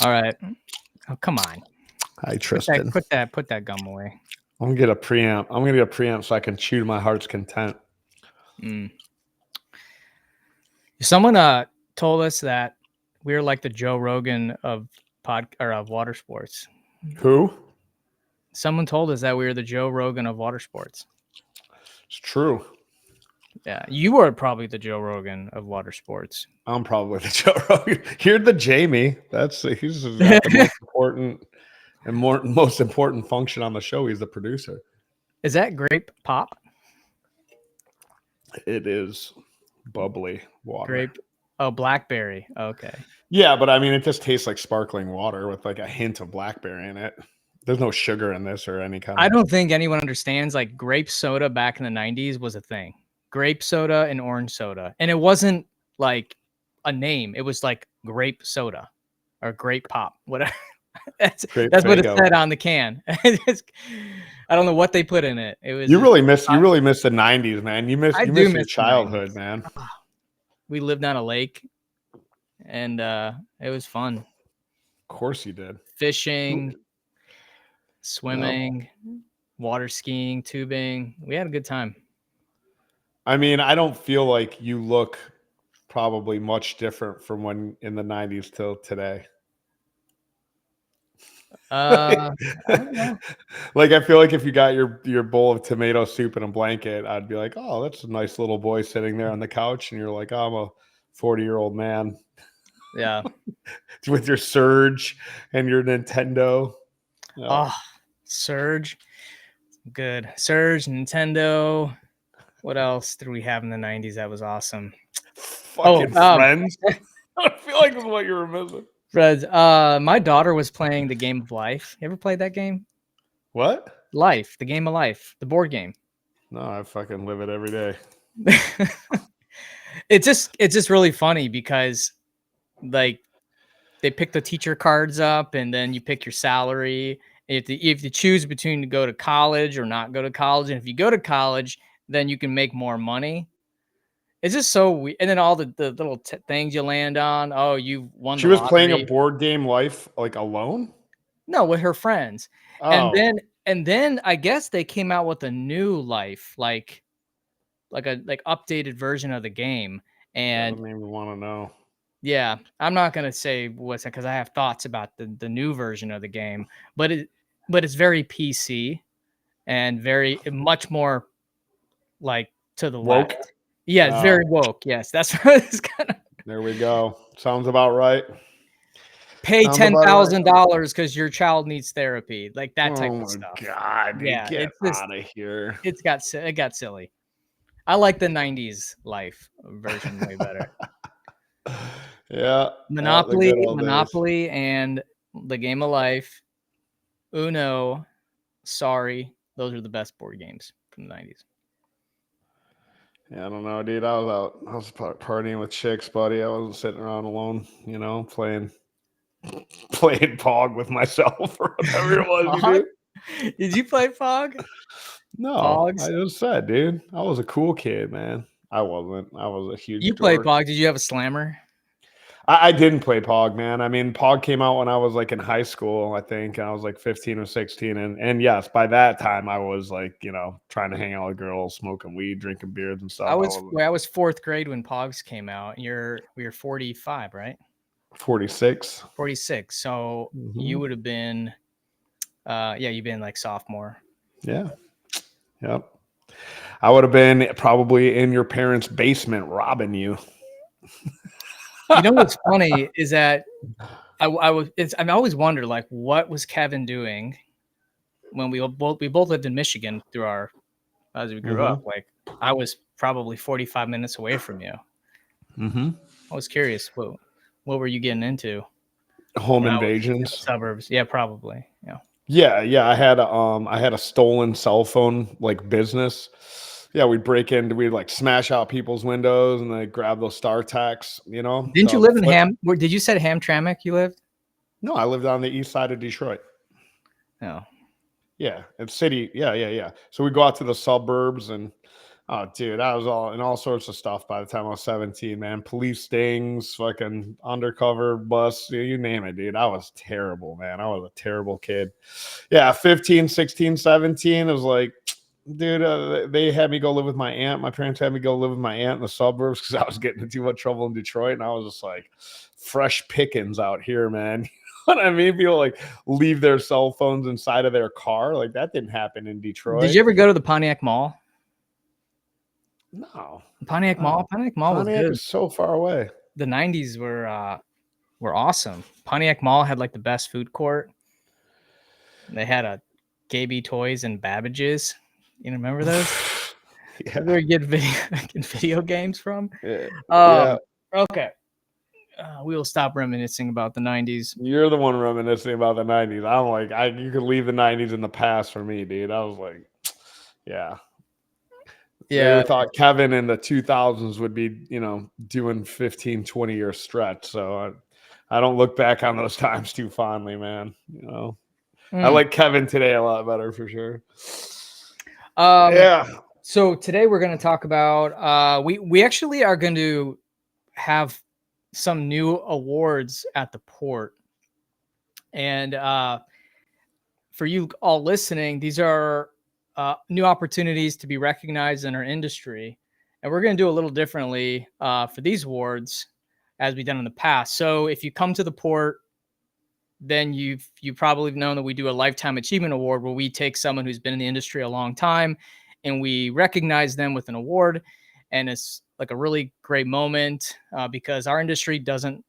All right. Oh, come on. Hi, Tristan. Put that gum away. I'm gonna get a preamp. I'm gonna get a preamp so I can chew to my heart's content. Someone told us that we're like the Joe Rogan of water sports. Who? Someone told us that we were the Joe Rogan of water sports. It's true. Yeah, you are probably the Joe Rogan of water sports. I'm probably the Joe Rogan. You're the Jamie. He's got the most important and most important function on the show. He's the producer. Is that grape pop? It is bubbly water. Grape. Oh, blackberry. Okay. Yeah, but I mean, it just tastes like sparkling water with like a hint of blackberry in it. There's no sugar in this or any kind of... I don't think anyone understands, like, grape soda back in the 90s was a thing. Grape soda and orange soda. And it wasn't like a name. It was like grape soda or grape pop, whatever. That's what it said on the can. I don't know what they put in it. It was... You really miss the 90s, man. You miss your childhood, man. We lived on a lake and it was fun. Of course you did. Fishing, swimming, water skiing, tubing. We had a good time. I mean, I don't feel like you look probably much different from when in the 90s till today. I don't know. Like, I feel like if you got your bowl of tomato soup and a blanket, I'd be like, oh, that's a nice little boy sitting there on the couch. And you're like, oh, I'm a 40-year-old man. Yeah. With your Surge and your Nintendo. Oh, Surge. Good. Surge, Nintendo. What else did we have in the 90s that was awesome? Fucking Friends. I feel like that's what you were missing. Friends. My daughter was playing the game of life. You ever played that game? What? Life. The game of life. The board game. No, I fucking live it every day. It's just really funny because, like, they pick the teacher cards up and then you pick your salary. If you choose between to go to college or not go to college, and if you go to college, then you can make more money. It's just so weird. And then all the little things you land on. Oh, you won. She was playing a board game Life like alone? No, with her friends. Oh. And then I guess they came out with a new Life, like updated version of the game. And I don't even want to know. Yeah, I'm not gonna say what's it because I have thoughts about the new version of the game, but it's very PC and very much more like to the woke. Left. Yeah, it's very woke. Yes, that's what it's kind of. There we go. Sounds about right. Pay $10,000 because your child needs therapy, like that type of stuff. Oh my God! Yeah, get out of here. It got silly. I like the '90s Life version way better. Yeah. Monopoly, and the game of life. Uno, Sorry. Those are the best board games from the 90s. Yeah, I don't know, dude. I was partying with chicks, buddy. I wasn't sitting around alone, playing Pog with myself or whatever it was. Dude. Did you play Pog? No, Pogs? I just said, dude. I was a cool kid, man. I wasn't. I was a huge. You played Pog? Did you have a slammer? I didn't play Pog, man. I mean, Pog came out when I was like in high school, I think, and I was like 15 or 16. And yes, by that time I was like, trying to hang out with girls, smoking weed, drinking beers and stuff. I was fourth grade when Pogs came out. We were 45, right? 46. 46. So you would have been, you've been like sophomore. Yeah. Yep. I would have been probably in your parents' basement robbing you. You know what's funny is that I always wonder, like, what was Kevin doing when we both lived in Michigan as we grew up. Like, I was probably 45 minutes away from you. Mm-hmm. I was curious, what were you getting into? Home invasions, suburbs. Yeah, probably. Yeah. Yeah. I had a stolen cell phone like business. Yeah, we'd break in, we'd like smash out people's windows and like grab those StarTacs, Didn't you live in Did you say Hamtramck you lived? No, I lived on the east side of Detroit. Oh. Yeah, it's city. Yeah. So we go out to the suburbs and Oh, dude, I was all in all sorts of stuff by the time I was 17, man. Police stings, fucking undercover bus, you name it, dude. I was terrible, man. I was a terrible kid. Yeah, 15, 16, 17. It was like, dude, they had me go live with my aunt. My parents had me go live with my aunt in the suburbs because I was getting in too much trouble in Detroit. And I was just like, fresh pickings out here, man. You know what I mean? People like leave their cell phones inside of their car. Like that didn't happen in Detroit. Did you ever go to the Pontiac Mall? No. Pontiac Mall was Pontiac good. is so far away. The 90s were awesome. Pontiac Mall had like the best food court. They had a KB Toys and Babbage's. You remember those? Yeah. Where you get video games from? Yeah. Okay. We will stop reminiscing about the 90s. You're the one reminiscing about the 90s. I'm like, you could leave the 90s in the past for me, dude. I was like, yeah. Yeah. They thought Kevin in the 2000s would be, doing 15, 20-year stretch. So I don't look back on those times too fondly, man. I like Kevin today a lot better for sure. Yeah. So today we're going to talk about, we actually are going to have some new awards at the port. And for you all listening, these are new opportunities to be recognized in our industry. And we're going to do a little differently for these awards as we've done in the past. So if you come to the port, then you probably known that we do a Lifetime Achievement Award where we take someone who's been in the industry a long time and we recognize them with an award. And it's like a really great moment because our industry doesn't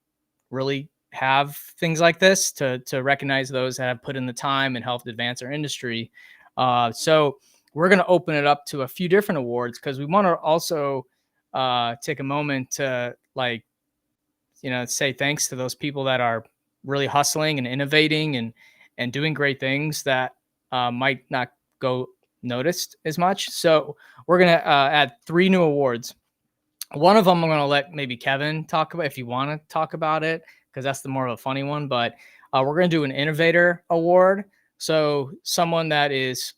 really have things like this to recognize those that have put in the time and helped advance our industry. So we're going to open it up to a few different awards because we want to also take a moment to say thanks to those people that are really hustling and innovating and doing great things that might not go noticed as much. So we're going to add 3 new awards. One of them I'm going to let maybe Kevin talk about if you want to talk about it, because that's the more of a funny one. But we're going to do an innovator award. So someone that is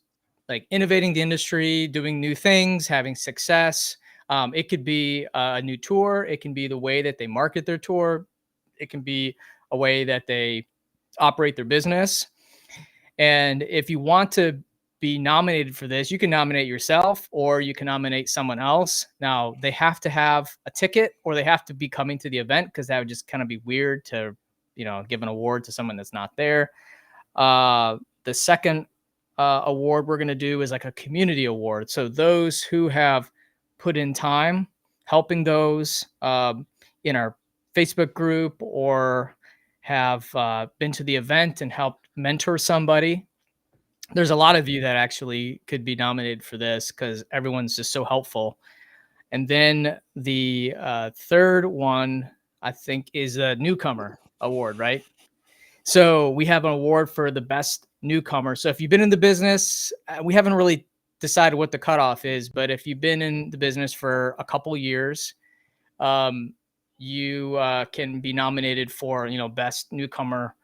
like innovating the industry, doing new things, having success. It could be a new tour. It can be the way that they market their tour. It can be a way that they operate their business. And if you want to be nominated for this, you can nominate yourself or you can nominate someone else. Now, they have to have a ticket or they have to be coming to the event because that would just kind of be weird to, give an award to someone that's not there. The second award we're going to do is like a community award. So those who have put in time helping those in our Facebook group or have been to the event and helped mentor somebody. There's a lot of you that actually could be nominated for this because everyone's just so helpful. And then the third one, I think, is a newcomer award, right? So we have an award for the best newcomer. So if you've been in the business, we haven't really decided what the cutoff is, but if you've been in the business for a couple years, you can be nominated for, best newcomer,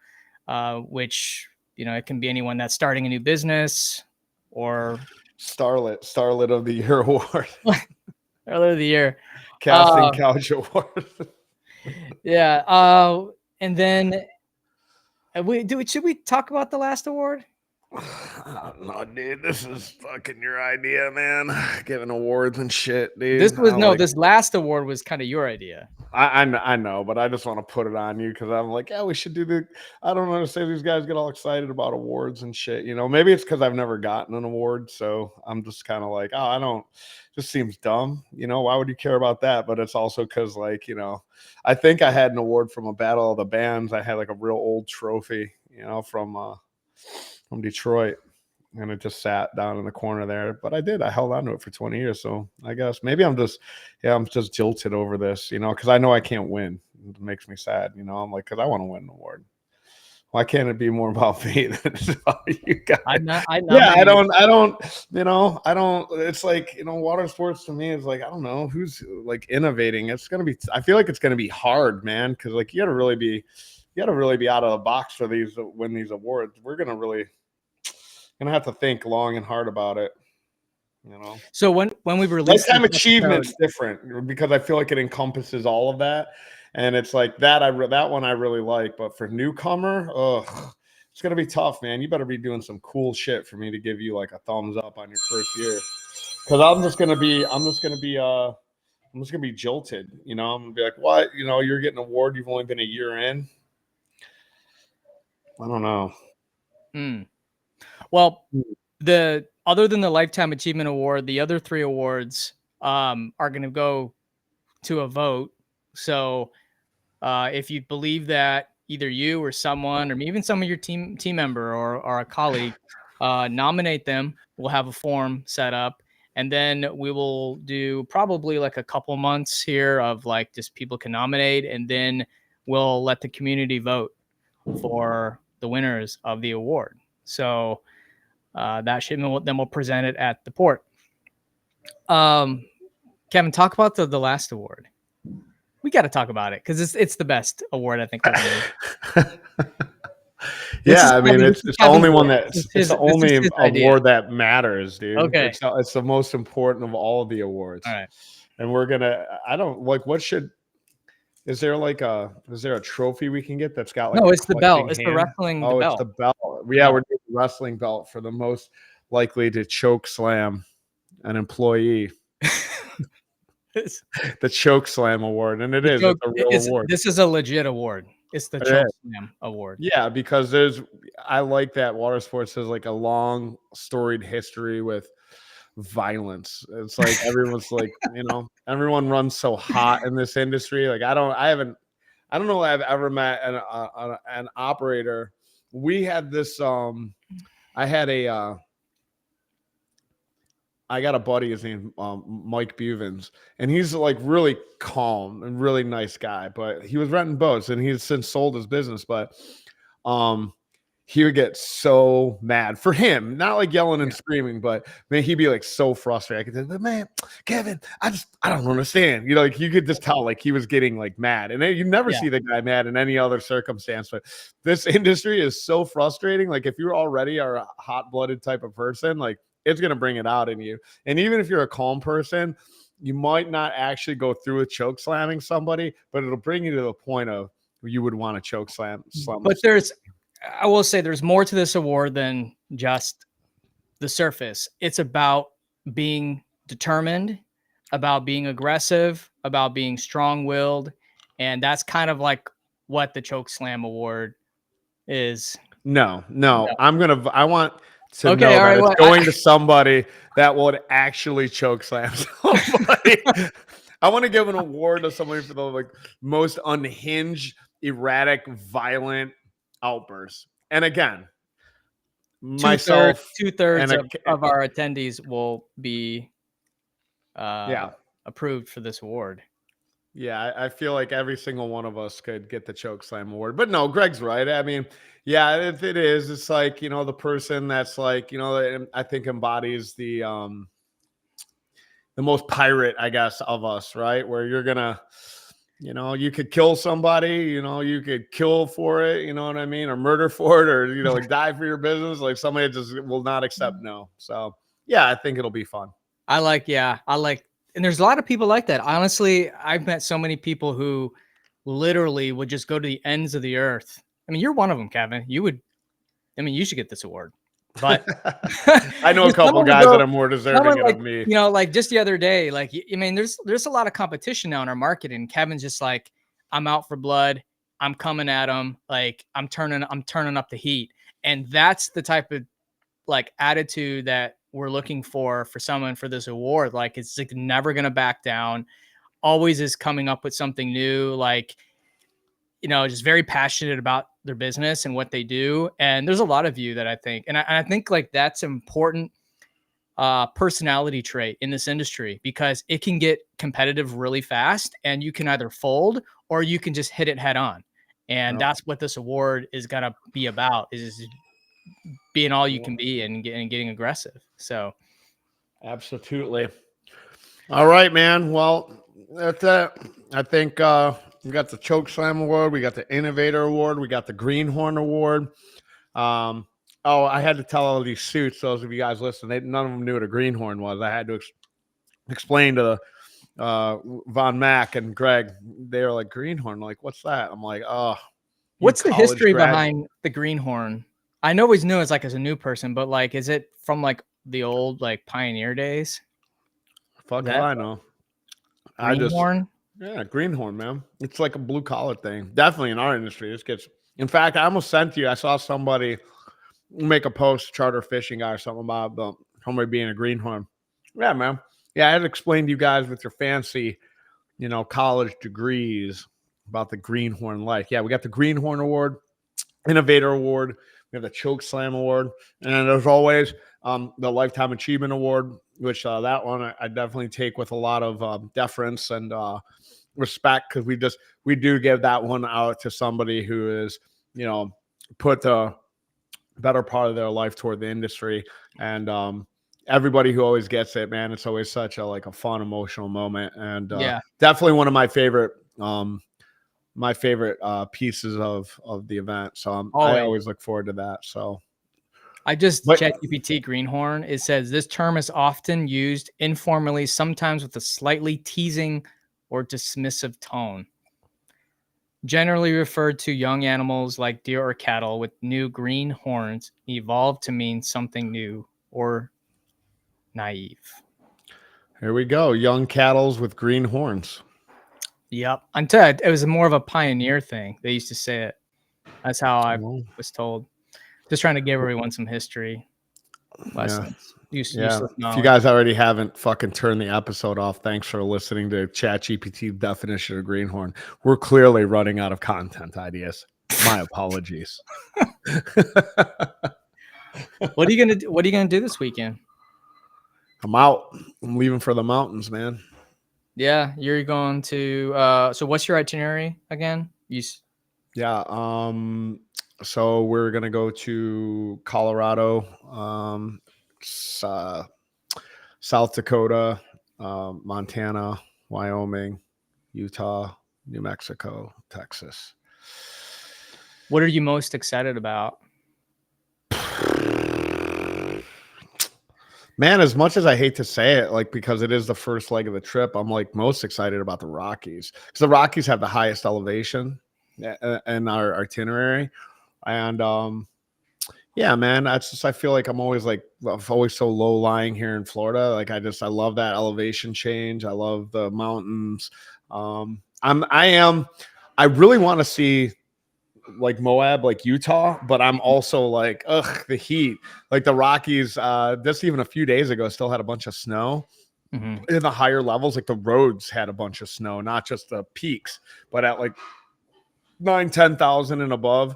which, it can be anyone that's starting a new business or Starlet of the Year award. Starlet of the Year. Casting Couch award. Yeah. And then should we talk about the last award? I don't know, dude. This is fucking your idea, man. Giving awards and shit, dude. This last award was kind of your idea. I know, but I just want to put it on you because I'm like, yeah, we should do I don't understand. These guys get all excited about awards and shit. Maybe it's because I've never gotten an award, so I'm just kind of like, oh, I don't. Just seems dumb. Why would you care about that? But it's also because, I think I had an award from a Battle of the Bands. I had like a real old trophy, from Detroit. And it just sat down in the corner there. But I held on to it for 20 years. So I guess maybe I'm just jilted over this, because I know I can't win. It makes me sad. I'm like, because I want to win an award. Why can't it be more about me than about you guys? I don't, it's like, water sports to me is like, I don't know who's like innovating. I feel like it's going to be hard, man. Cause like, you gotta really be out of the box for win these awards. We're going to have to think long and hard about it. you know. So when we released Lifetime this achievement's episode, different because I feel like it encompasses all of that, and it's like that. That one I really like, but for newcomer, it's gonna be tough, man. You better be doing some cool shit for me to give you like a thumbs up on your first year, because I'm just gonna be jilted. You know, I'm gonna be like, what? You know, you're getting an award. You've only been a year in. I don't know. Well, the other than the Lifetime Achievement Award, the other 3 awards are going to go to a vote. So if you believe that either you or someone, or even some of your team member or a colleague, nominate them, we'll have a form set up. And then we will do probably like a couple months here of like just people can nominate, and then we'll let the community vote for the winners of the award. So that shipment, then we'll present it at the port. Kevin, talk about the last award. We got to talk about it because it's the best award I think. Yeah, I mean, it's the only one it's the only award that matters, dude. Okay, it's the most important of all of the awards. All right, and we're gonna. I don't like. What should? Is there a trophy we can get that's got like? No, it's the belt. It's the wrestling. Oh, it's the belt. Yeah, we're doing the wrestling belt for the most likely to choke slam an employee. The choke slam award, and it's a real award. This is a legit award. It's the choke slam award. Yeah, because I like that water sports has like a long storied history with violence. It's like everyone's like, you know, everyone runs so hot in this industry. Like I don't know if I've ever met an operator. We had this I got a buddy, his name Mike Buvens, and he's like really calm and really nice guy, but he was renting boats and he's since sold his business, but he would get so mad for him, not like yelling and screaming, but man, he'd be like so frustrated. I could say, man, Kevin, I don't understand. You know, like you could just tell like he was getting like mad, and you never see the guy mad in any other circumstance. But this industry is so frustrating. Like if you already are a hot-blooded type of person, like it's going to bring it out in you. And even if you're a calm person, you might not actually go through with choke slamming somebody, but it'll bring you to the point of you would want to choke slam. But I will say there's more to this award than just the surface. It's about being determined, about being aggressive, about being strong-willed. And that's kind of like what the choke slam award is. No. I want to know that it's going to somebody that would actually choke slam somebody. I want to give an award to somebody for the like most unhinged, erratic, violent outbursts. And again, myself, 2/3 of our attendees will be approved for this award. Yeah, I feel like every single one of us could get the choke slam award. But no, Greg's right. I mean, yeah, it is. It's like, you know, the person that's like, you know, I think embodies the most pirate, I guess, of us, right? Where you're gonna, you know, you could kill somebody, you know, you could kill for it, you know what I mean, or murder for it, or, you know, like die for your business. Like somebody just will not accept no. So yeah, I think it'll be fun. I like, and there's a lot of people like that. Honestly, I've met so many people who literally would just go to the ends of the earth. I mean, you're one of them, Kevin. You should get this award. But I know a couple guys that are more deserving of me. You know, like just the other day, like, I mean, there's a lot of competition now in our market, and Kevin's just like, I'm out for blood. I'm coming at them. Like I'm turning up the heat. And that's the type of like attitude that we're looking for someone for this award. Like it's like never going to back down, always is coming up with something new. Like, you know, just very passionate about their business and what they do. And there's a lot of you that I think, and I think like that's important personality trait in this industry, because it can get competitive really fast and you can either fold or you can just hit it head on. And that's what this award is going to be about, is being all you can be and getting aggressive. So absolutely. All right, man. Well, that's it. I think we got the Choke Slam Award, we got the Innovator Award, we got the Greenhorn Award. Oh, I had to tell all these suits. Those of you guys listening, none of them knew what a greenhorn was. I had to explain to Von Mack and Greg. They were like, greenhorn. Like, what's that? I'm like, oh, What's the history behind the greenhorn? I know he's new as a new person, but like, is it from like the old like pioneer days? Fuck if I know. Greenhorn? Yeah, greenhorn, man. It's like a blue collar thing. Definitely in our industry. This gets. In fact, I almost sent you. I saw somebody make a post, charter fishing guy or something about the homie being a greenhorn. Yeah, man. Yeah, I had to explain to you guys with your fancy, college degrees about the greenhorn life. Yeah, we got the Greenhorn Award, Innovator Award. We have the Choke Slam Award, and as always, the Lifetime Achievement Award, which that one I definitely take with a lot of deference and respect, because we do give that one out to somebody who is, put the better part of their life toward the industry. And everybody who always gets it, man, it's always such a fun, emotional moment. And definitely one of my favorite pieces of the event. So I always look forward to that. So I just ChatGPT greenhorn. It says this term is often used informally, sometimes with a slightly teasing or dismissive tone. Generally referred to young animals like deer or cattle with new green horns evolved to mean something new or naive. Here we go. Young cattles with green horns. Yep. Until it was more of a pioneer thing. They used to say it. That's how I was told. Just trying to give everyone some history lessons. If you guys already haven't fucking turned the episode off, thanks for listening to ChatGPT definition of greenhorn. We're clearly running out of content ideas. My apologies. What are you gonna do this weekend? I'm out. I'm leaving for the mountains, man. Yeah, you're going to. So what's your itinerary again? So we're gonna go to Colorado, South Dakota, Montana, Wyoming, Utah, New Mexico, Texas. What are you most excited about? Man, as much as I hate to say it, because it is the first leg of the trip, I'm most excited about the Rockies, because the Rockies have the highest elevation in our itinerary. And yeah, man, I feel like I'm always so low lying here in Florida. I love that elevation change. I love the mountains. I really want to see Moab, Utah, but I'm also the heat. The Rockies, just even a few days ago, still had a bunch of snow. In the higher levels. The roads had a bunch of snow, not just the peaks, but at 9,000-10,000 and above.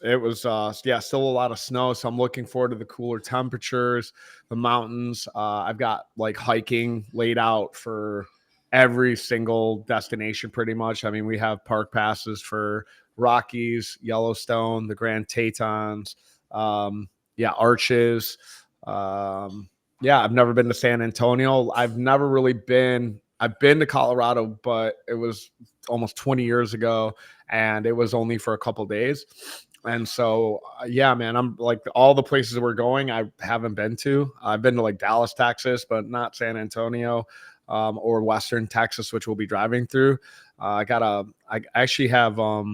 It was still a lot of snow, so I'm looking forward to the cooler temperatures, the mountains. I've got hiking laid out for every single destination pretty much. I mean, we have park passes for Rockies, Yellowstone, the Grand Tetons, Arches. I've never been to San Antonio. I've been to Colorado, but it was almost 20 years ago, and it was only for a couple days. And so, man, I'm all the places we're going, I haven't been to. I've been to Dallas, Texas, but not San Antonio, or Western Texas, which we'll be driving through. I actually have, I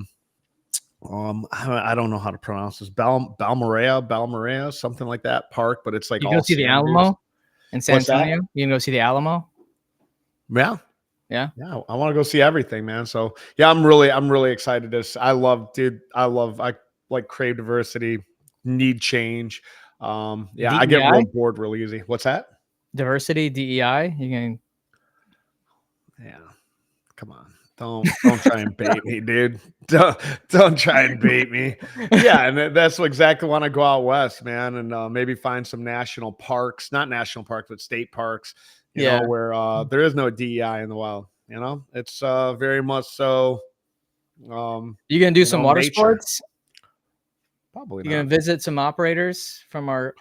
don't know how to pronounce this, Balmarea, something like that park, but it's you go see the Alamo in San Antonio. You can go see the Alamo. Yeah. I want to go see everything, man. So I'm really excited. I crave diversity, need change. I get real bored real easy. What's that? Diversity, DEI. You can. Yeah, come on. Don't try and bait me, dude. Don't try and bait me. Yeah, and that's exactly when I go out west, man, and maybe find some national parks, not national parks, but state parks. You know, where there is no DEI in the wild. It's very much so. You gonna do some water sports? Probably You gonna not. visit some operators from our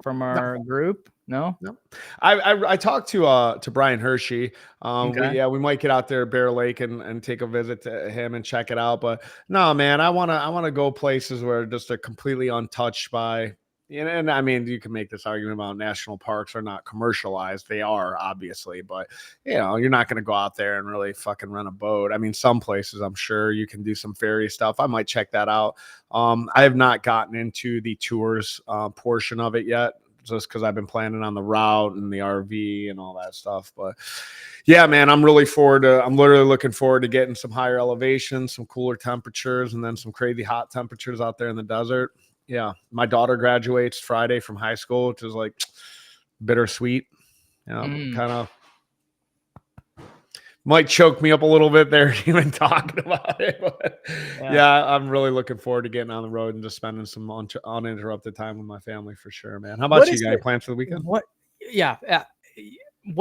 group? No. No, I talked to Brian Hershey. Okay. We might get out there Bear Lake and take a visit to him and check it out. But no, man, I wanna go places where just are completely untouched by. And I mean, you can make this argument about national parks are not commercialized. They are, obviously, but you're not going to go out there and really fucking rent a boat. I mean, some places I'm sure you can do some ferry stuff. I might check that out. I have not gotten into the tours portion of it yet, just because I've been planning on the route and the RV and all that stuff. But yeah, man, I'm literally looking forward to getting some higher elevations, some cooler temperatures, and then some crazy hot temperatures out there in the desert. Yeah, my daughter graduates Friday from high school, which is like bittersweet. Kind of might choke me up a little bit there even talking about it. But yeah, I'm really looking forward to getting on the road and just spending some uninterrupted time with my family for sure, man. How about you guys? Plans for the weekend? What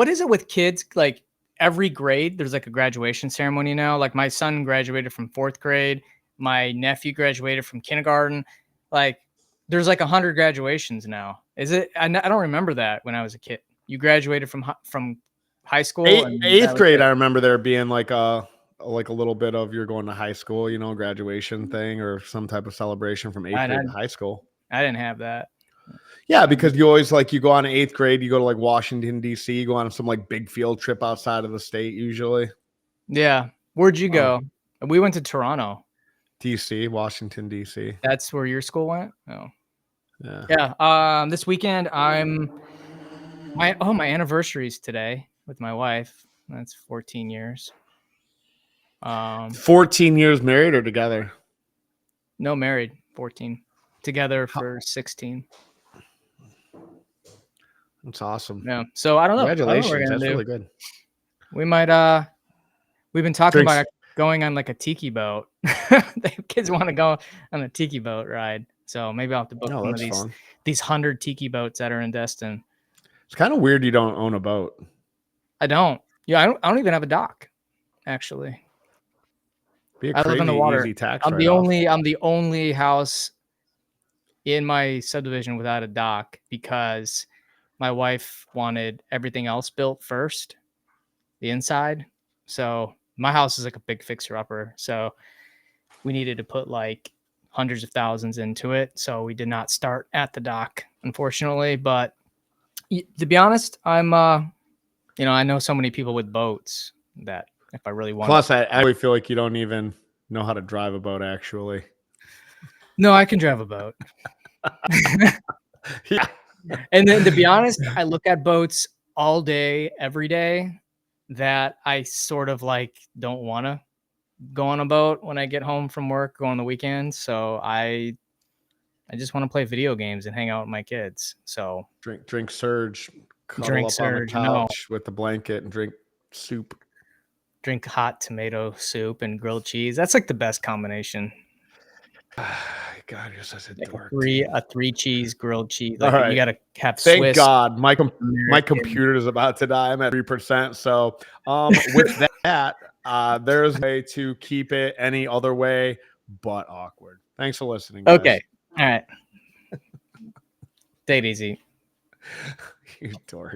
is it with kids? Like every grade, there's like a graduation ceremony now. Like my son graduated from 4th grade. My nephew graduated from kindergarten. Like there's like 100 graduations now. Is it? I don't remember that when I was a kid. You graduated from high school. Eighth grade. I remember there being like a little bit of you're going to high school, graduation thing or some type of celebration from 8th grade to high school. I didn't have that. Yeah, because you always you go on 8th grade, you go to like Washington, D.C., you go on some like big field trip outside of the state usually. Yeah. Where'd you go? We went to Toronto. D.C., Washington, D.C. That's where your school went? Oh. Yeah. Yeah. This weekend my anniversary's today with my wife. That's 14 years. 14 years married or together? No, married. 14. Together for 16. That's awesome. Yeah. So I don't know. Congratulations. That's really good. We might we've been talking about going on like a tiki boat. The kids want to go on a tiki boat ride. So maybe I'll have to book one of these 100 tiki boats that are in Destin. It's kind of weird you don't own a boat. I don't. Yeah, I don't even have a dock, actually. I live in the water. I'm the only house in my subdivision without a dock because my wife wanted everything else built first, the inside. So my house is like a big fixer-upper. So we needed to put like hundreds of thousands into it. So we did not start at the dock, unfortunately. But to be honest, I'm, I know so many people with boats that if I really want. Plus, I really feel like you don't even know how to drive a boat, actually. No, I can drive a boat. Yeah. And then to be honest, I look at boats all day, every day that I sort of like don't want to go on a boat when I get home from work, go on the weekends. So I just want to play video games and hang out with my kids. So drink Surge, cuddle up on the couch with the blanket and drink soup. Drink hot tomato soup and grilled cheese. That's like the best combination. God, you're such a dork. A 3-cheese grilled cheese. Like right. You gotta have Thank Swiss. God, my computer is about to die. I'm at 3%. So with that, there's a way to keep it any other way but awkward. Thanks for listening, guys. Okay. All right. Take it easy. You dork.